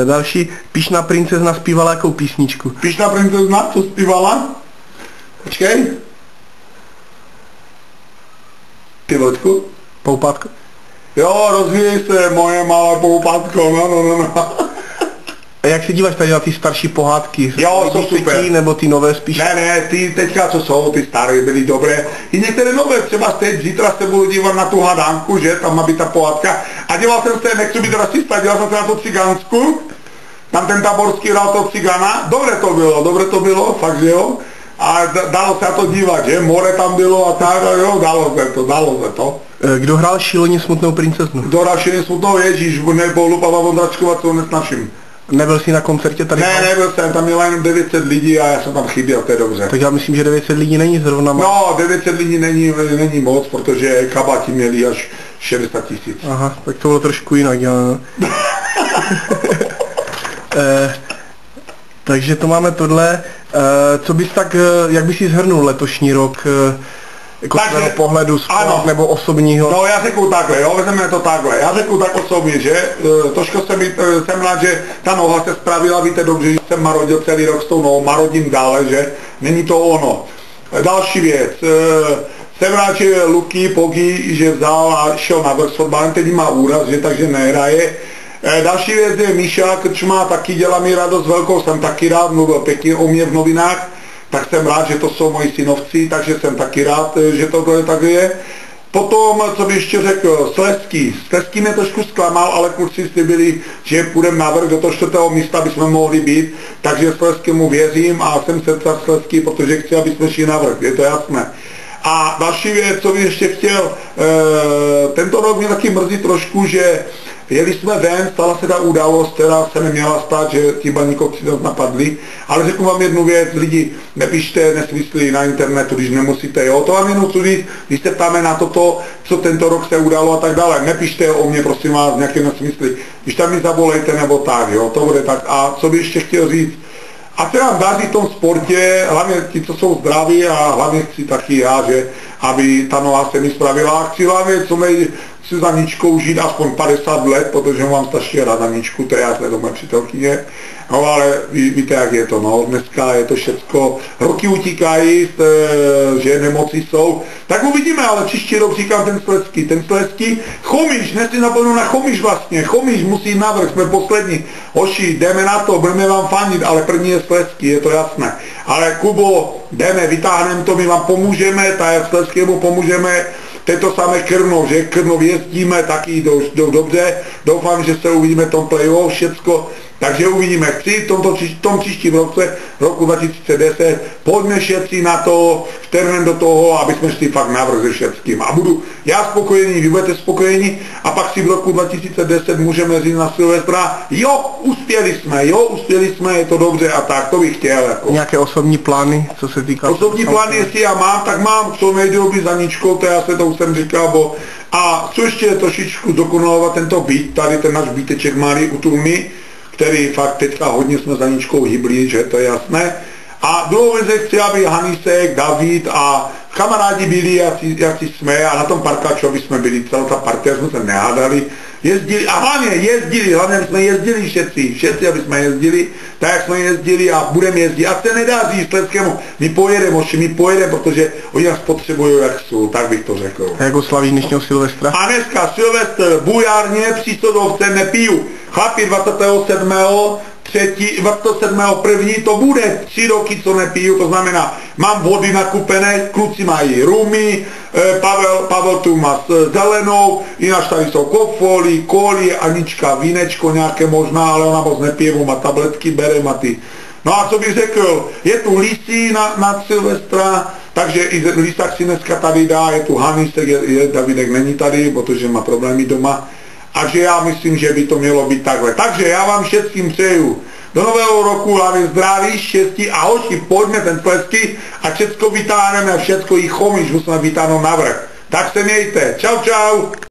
Další, Pyšná princezna zpívala jakou písničku? Pyšná princezna, co zpívala? Počkej. Ty Vojtku? Poupátko? Jo, rozvíjí se moje malé poupátko, no. A jak se díváš tady na ty starší pohádky? Jo, jsou super. Nebo ty nové spíš? Ne, ty teďka, co jsou, ty staré byly dobré. I některé nové, třeba teď, zítra se budu dívat na tu hadánku, že, tam má být ta pohádka. A díval jsem se, nechci být rasista, díval jsem se na tu cigánsku. Tam ten Táborský hrál toho cigana. Dobré to bylo, fakt, že jo. A dalo se na to dívat, že, more tam bylo a tak, jo, dalo se to. Kdo hrál šíleně smutnou princeznu? Kdo hrál šíleně smutnou, Ježíš, nebo Lupava Vondračková, co nesnaším. Nebyl jsi na koncertě tady? Ne, nebyl jsem, tam měla jenom 900 lidí a já jsem tam chyběl, to je dobře. Tak já myslím, že 900 lidí není zrovna moc. No, 900 lidí není moc, protože kabáti měli až 60 000. Aha, tak to bylo trošku jinak, jo. Takže to máme tohle. Co bys tak, jak bys si shrnul letošní rok? Jako svého pohledu, sport nebo osobního? No já řeknu takhle, jo, vezmeme to takhle. Já řeknu tak osobně, že trošku jsem rád, že ta noha se spravila, víte dobře, že jsem marodil celý rok s tou nohou, marodím dále, že není to ono. Další věc, jsem rád, že Luky Pogi, že vzal a šel na vrch s fotbalem, teď má úraz, že takže nehraje. Další věc je Míša Krčma, taky dělá mi radost velkou, jsem taky rád, mluvil pěkně o mě v novinách. Tak jsem rád, že to jsou moji synovci, takže jsem taky rád, že to tak je. Potom, co bych ještě řekl, Slezský mě trošku zklamal, ale kluci slibili, že půjdeme navrch do toho 4. místa, aby jsme mohli být, takže Slezskému věřím a jsem srdcař Slezský, protože chci, aby jsme šli navrch, je to jasné. A další věc, co bych ještě chtěl, tento rok mě taky mrzí trošku, že jeli jsme ven, stala se ta událost, která se neměla stát, že ti baníkovci nás napadli, ale řeknu vám jednu věc, lidi, nepište nesmysly na internetu, když nemusíte, jo, to vám jenom chci říct, když se ptáme na toto, co tento rok se udalo a tak dále, nepište o mě, prosím vás, nějaké nesmysly, když tam mi zavolejte nebo tak, jo, to bude tak. A co bych ještě chtěl říct, a se nám daří v tom sportě, hlavně ti, co jsou zdraví a hlavně chci taky já, že aby ta noha se mi spravila a chci hlavně, co mi si za Aničkou žít aspoň 50 let, protože mám strašně rád Aničku, to je já do mé přítelkyně. No ale víte, jak je to, no, dneska je to všecko, roky utíkají, že nemoci jsou, tak uvidíme, ale příští rok říkám ten Slezský, Chomiš, dnes si napomenu na Chomiš vlastně, Chomiš musí navrch, jsme poslední, hoši, jdeme na to, budeme vám fandit, ale první je Slezský, je to jasné. Ale Kubo, jdeme, vytáhneme to, my vám pomůžeme, tak Slezskému pomůžeme, to je to samé Krnov, že Krnov jezdíme, taky jdou dobře, doufám, že se uvidíme v tom play-off, všecko, takže uvidíme, chci v tom příštím roce, roku 2010, pojďme všetci na to, vtrhneme do toho, aby jsme šli fakt navrch se všetkým. A budu já spokojený, vy budete spokojení a pak si v roku 2010 můžeme říct na Silvestra, jo, uspěli jsme, je to dobře a tak, to bych chtěl. Jako. Nějaké osobní plány, co se týká? Osobní plány, jestli já mám, tak mám co nejdřív za Aničkou, to já se to už jsem říkal, a co ještě trošičku dokonalovat tento byt, tady ten náš byteček malý u Tulmy, který fakt teďka hodně jsme za Aničkou hybli, že to je jasné. A druhou věc chci, aby Hanisek, David a kamarádi byli, jak jsme, a na tom parkáču, aby jsme byli, celá ta partia, jsme se nehádali, jezdili, a hlavně jsme jezdili všetci, aby jsme jezdili, tak jak jsme jezdili a budeme jezdit. A se nedá říct Slezskému, my pojedeme, protože oni nás potřebují, jak jsou, tak bych to řekl. A jak oslaví dnešního Silvestra? A dneska Silvestr, Bujárně, při Sodovce nepiju. Chlapi 27.1. to bude 3 roky, co nepiju, to znamená, mám vody nakupené, kluci mají rumy, Pavel tu má zelenou, jinak tady jsou kofoly, koly, Anička vínečko nějaké možná, ale ona moc nepije, má tabletky, berem a ty. No a co bych řekl, je tu Lisí na Silvestra, takže i Lisák si dneska tady dá, je tu Hanisek, Davidek není tady, protože má problémy doma. A že já myslím, že by to mělo být takhle. Takže já vám všetkým přeju do nového roku hlavně zdraví, štěstí a hoši, pojďme ten Slezský a všecko vytáhneme a všecko i Chomiš musíme vytáhnout navrch. Tak se mějte. Čau, čau.